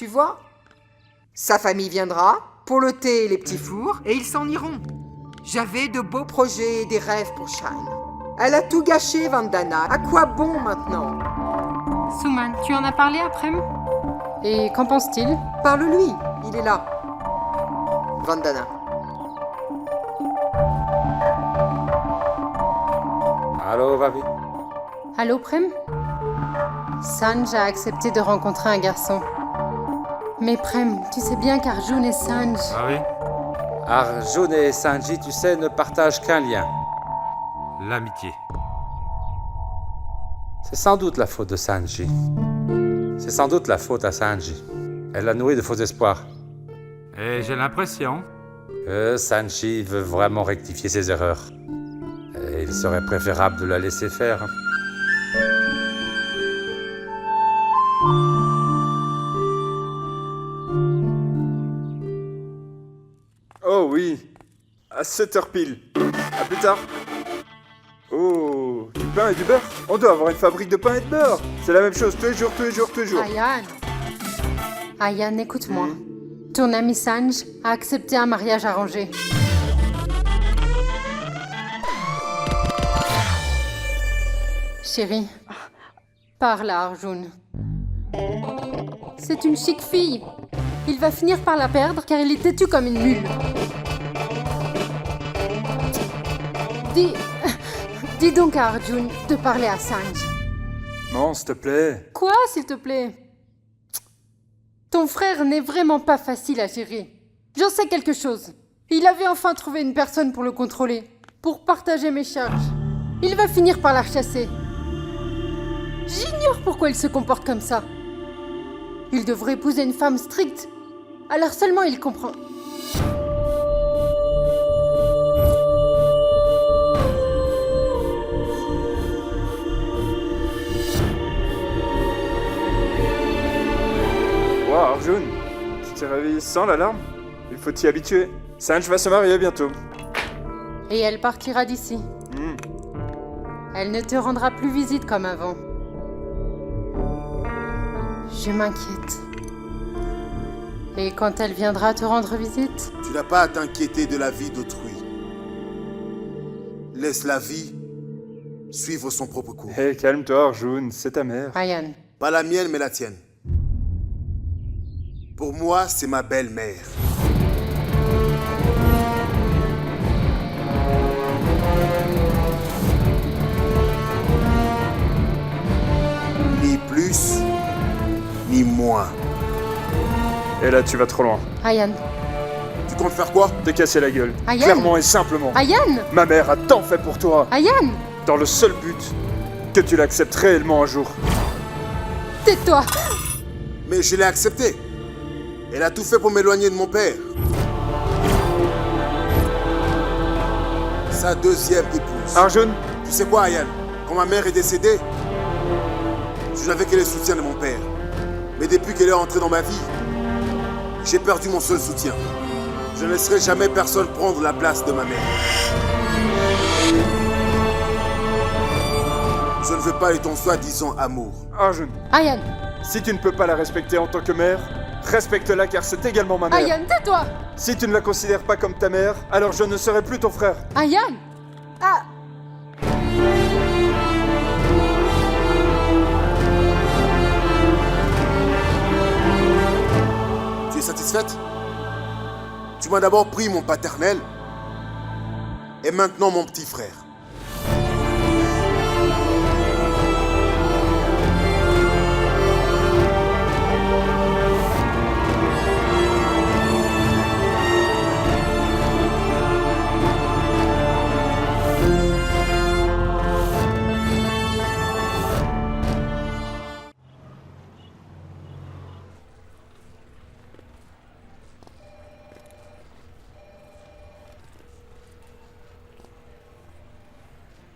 Tu vois? Sa famille viendra pour le thé et les petits fours et ils s'en iront. J'avais de beaux projets et des rêves pour Shine. Elle a tout gâché, Vandana. À quoi bon maintenant? Suman, tu en as parlé après? Et qu'en pense-t-il? Parle-lui, il est là. Vandana. Allô, Vavi? Allô, Prem? Sanj a accepté de rencontrer un garçon. Mais Prem, tu sais bien qu'Arjun et Sanj... Ah oui? Arjun et Sanji, tu sais, ne partagent qu'un lien. L'amitié. C'est sans doute la faute de Sanji. C'est sans doute la faute à Sanji. Elle a nourri de faux espoirs. Et j'ai l'impression... Sanji veut vraiment rectifier ses erreurs. Et il serait préférable de la laisser faire. Oh oui, à 7h pile. À plus tard. Oh, du pain et du beurre? On doit avoir une fabrique de pain et de beurre. C'est la même chose tous les jours, tous les jours, tous les jours. Ayan, écoute-moi. Ton ami Sanj a accepté un mariage arrangé. Chérie, parle à Arjun. C'est une chic fille. Il va finir par la perdre car il est têtu comme une mule. Dis donc à Arjun de parler à Sanj. Non, s'il te plaît. Quoi, s'il te plaît? Ton frère n'est vraiment pas facile à gérer. J'en sais quelque chose. Il avait enfin trouvé une personne pour le contrôler, pour partager mes charges. Il va finir par la chasser. J'ignore pourquoi il se comporte comme ça. Il devrait épouser une femme stricte. Alors seulement il comprend. Wow, Arjun, tu t'es réveillé sans l'alarme? Il faut t'y habituer. Sanj va se marier bientôt. Et elle partira d'ici. Elle ne te rendra plus visite comme avant. Je m'inquiète. Et quand elle viendra te rendre visite? Tu n'as pas à t'inquiéter de la vie d'autrui. Laisse la vie suivre son propre cours. Hé, calme-toi, Arjun, c'est ta mère. Ayan. Pas la mienne, mais la tienne. Pour moi, c'est ma belle-mère. Ni plus, ni moins. Et là, tu vas trop loin. Ayan. Tu comptes faire quoi? Te casser la gueule. Ayan. Clairement et simplement. Ayan. Ma mère a tant fait pour toi. Ayan. Dans le seul but que tu l'acceptes réellement un jour. Tais-toi. Mais je l'ai acceptée. Elle a tout fait pour m'éloigner de mon père. Sa deuxième épouse. Arjun, Tu sais quoi, Ayan? Quand ma mère est décédée, je n'avais que le soutien de mon père. Mais depuis qu'elle est entrée dans ma vie, j'ai perdu mon seul soutien. Je ne laisserai jamais personne prendre la place de ma mère. Je ne veux pas de ton soi-disant amour. Arjun, Ayan. si tu ne peux pas la respecter en tant que mère, respecte-la car c'est également ma mère. Ayan, tais-toi. Si tu ne la considères pas comme ta mère, alors je ne serai plus ton frère. Ayan. Ah. Tu es satisfaite? Tu m'as d'abord pris mon paternel et maintenant mon petit frère.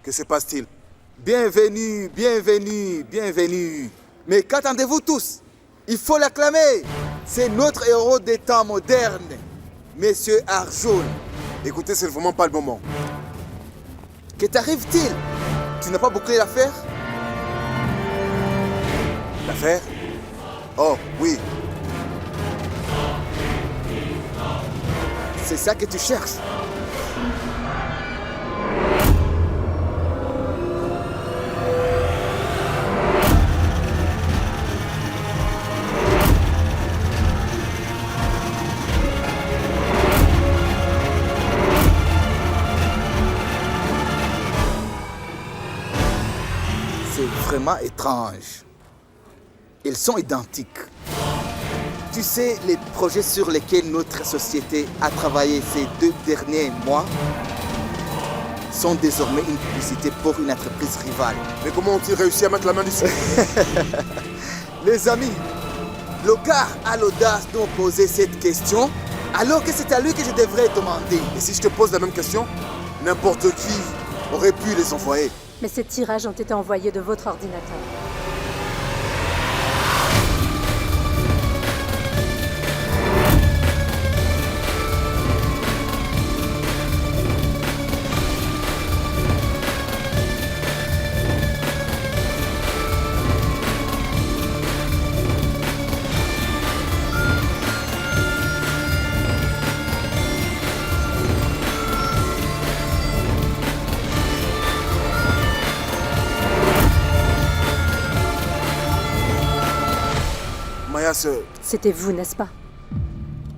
Que se passe-t-il? Bienvenue, bienvenue, bienvenue. Mais qu'attendez-vous tous? Il faut l'acclamer. C'est notre héros des temps modernes, Monsieur Arjun. Écoutez, c'est vraiment pas le moment. Que t'arrive-t-il? Tu n'as pas bouclé l'affaire? L'affaire? Oh, oui. C'est ça que tu cherches. C'est vraiment étrange. Ils sont identiques. Tu sais, les projets sur lesquels notre société a travaillé ces 2 derniers mois sont désormais une publicité pour une entreprise rivale. Mais comment ont-ils réussi à mettre la main dessus? Les amis, le gars a l'audace de me poser cette question alors que c'est à lui que je devrais demander. Et si je te pose la même question, n'importe qui aurait pu les envoyer. Mais ces tirages ont été envoyés de votre ordinateur. Maya se... C'était vous, n'est-ce pas?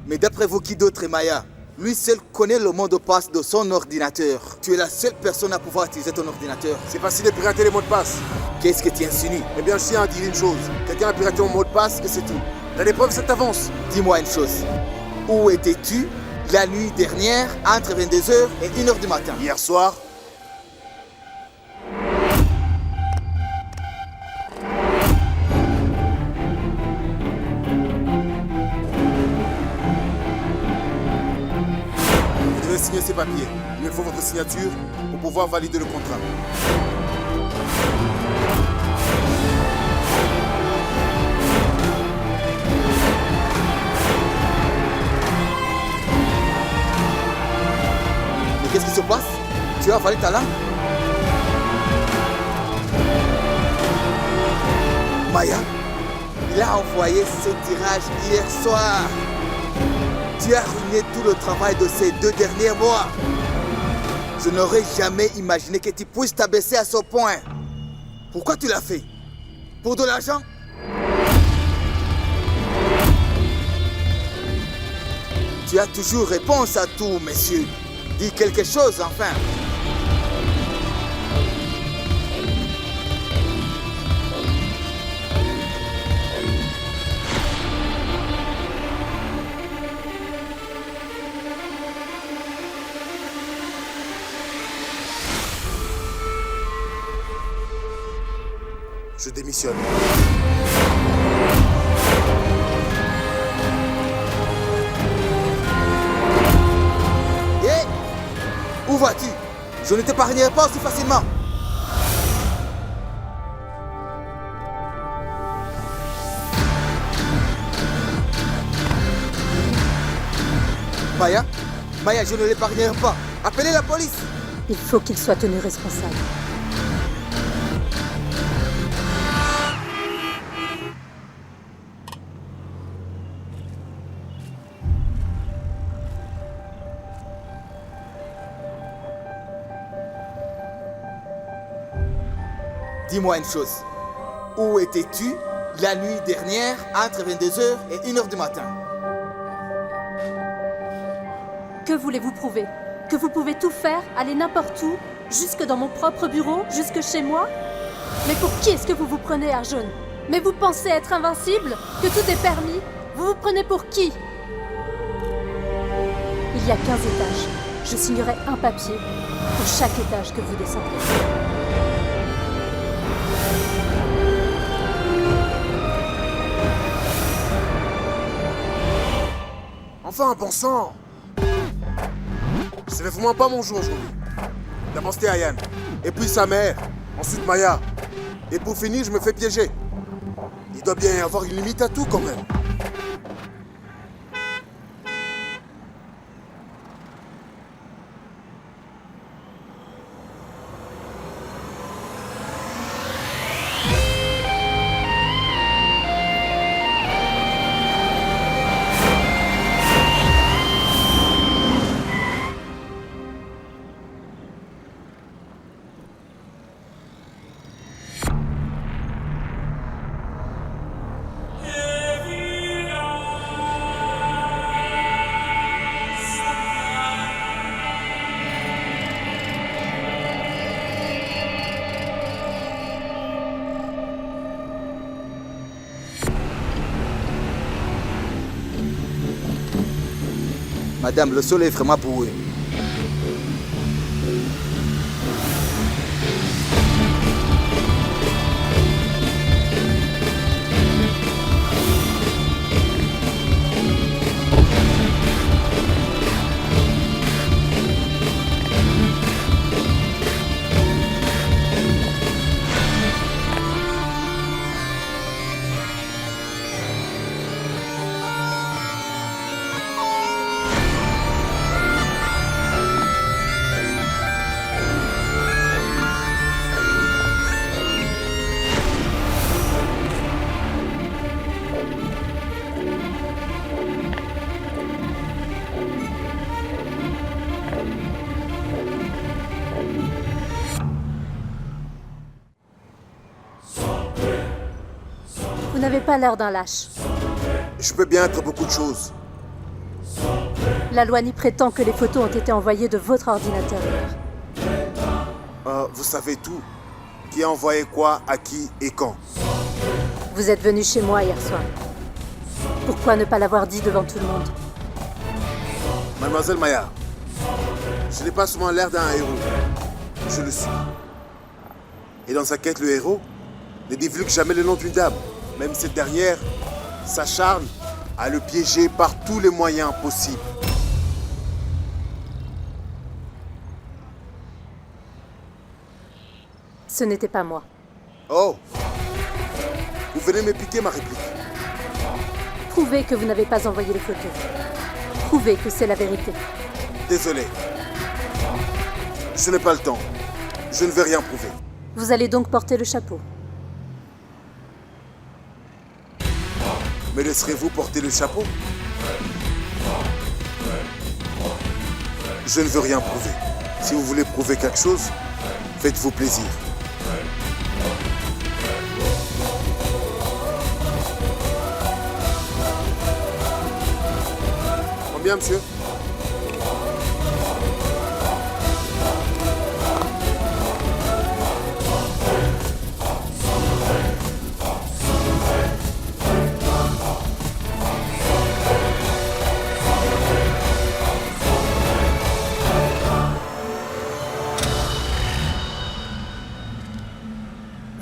Mais d'après vous, qui d'autre est Maya? Lui seul connaît le mot de passe de son ordinateur. Tu es la seule personne à pouvoir utiliser ton ordinateur. C'est facile de pirater les mots de passe. Qu'est-ce que tu insinues? Eh bien, je tiens à dire une chose. Quelqu'un a piraté mon mot de passe et c'est tout. T'as des preuves, ça t'avance. Dis-moi une chose. Où étais-tu la nuit dernière entre 22h et 1h du matin? Hier soir, vous devez signer ces papiers. Il me faut votre signature pour pouvoir valider le contrat. Mais qu'est-ce qui se passe? Tu as avalé ta langue? Maya, il a envoyé ce tirage hier soir. Tu as ruiné tout le travail de ces 2 derniers mois. Je n'aurais jamais imaginé que tu puisses t'abaisser à ce point. Pourquoi tu l'as fait? Pour de l'argent? Tu as toujours réponse à tout, monsieur. Dis quelque chose, enfin. Je démissionne. Hé! Où vas-tu? Je ne t'épargnerai pas aussi facilement. Maya? Maya, je ne l'épargnerai pas. Appelez la police. Il faut qu'il soit tenu responsable. Dis-moi une chose. Où étais-tu la nuit dernière entre 22h et 1h du matin? Que voulez-vous prouver? Que vous pouvez tout faire, aller n'importe où, jusque dans mon propre bureau, jusque chez moi? Mais pour qui est-ce que vous vous prenez, Arjun? Mais vous pensez être invincible? Que tout est permis? Vous vous prenez pour qui? Il y a 15 étages. Je signerai un papier pour chaque étage que vous descendrez. Enfin, bon sang! C'est vraiment pas mon jour aujourd'hui. D'abord c'était Ayane, et puis sa mère, ensuite Maya. Et pour finir, je me fais piéger. Il doit bien y avoir une limite à tout quand même. Madame, le sol est vraiment boueux. Vous n'avez pas l'air d'un lâche. Je peux bien être beaucoup de choses. La loi n'y prétend que les photos ont été envoyées de votre ordinateur. Vous savez tout. Qui a envoyé quoi, à qui et quand. Vous êtes venu chez moi hier soir. Pourquoi ne pas l'avoir dit devant tout le monde? Mademoiselle Maya, je n'ai pas seulement l'air d'un héros. Je le suis. Et dans sa quête, le héros ne divulgue jamais le nom d'une dame. Même cette dernière s'acharne à le piéger par tous les moyens possibles. Ce n'était pas moi. Oh! Vous venez me piquer ma réplique. Prouvez que vous n'avez pas envoyé les photos. Prouvez que c'est la vérité. Désolé. Je n'ai pas le temps. Je ne vais rien prouver. Vous allez donc porter le chapeau. Me laisserez-vous porter le chapeau? Je ne veux rien prouver. Si vous voulez prouver quelque chose, faites-vous plaisir. Combien, monsieur?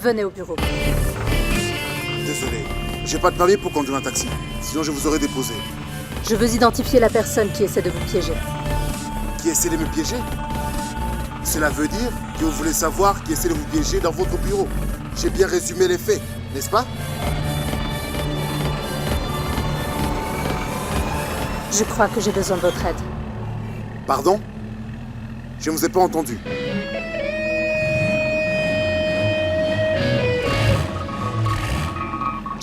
Venez au bureau. Désolé, j'ai pas de permis pour conduire un taxi. Sinon, je vous aurais déposé. Je veux identifier la personne qui essaie de vous piéger. Qui essaie de me piéger? Cela veut dire que vous voulez savoir qui essaie de vous piéger dans votre bureau. J'ai bien résumé les faits, n'est-ce pas? Je crois que j'ai besoin de votre aide. Pardon? Je ne vous ai pas entendu.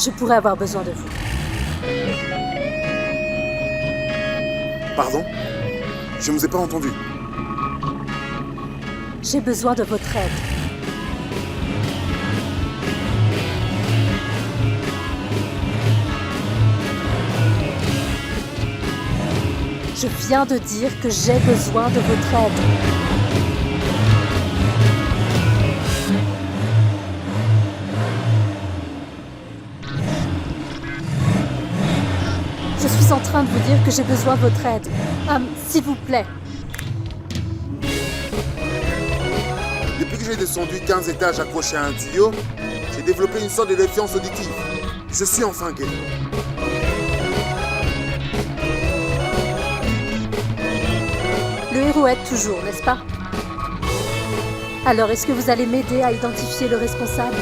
Je pourrais avoir besoin de vous. Pardon? Je ne vous ai pas entendu. J'ai besoin de votre aide. Je viens de dire que j'ai besoin de votre aide. Je suis en train de vous dire que j'ai besoin de votre aide. S'il vous plaît. Depuis que j'ai descendu 15 étages accroché à un tuyau, j'ai développé une sorte de défiance auditive. Je suis enfin gay. Le héros aide toujours, n'est-ce pas? Alors, est-ce que vous allez m'aider à identifier le responsable?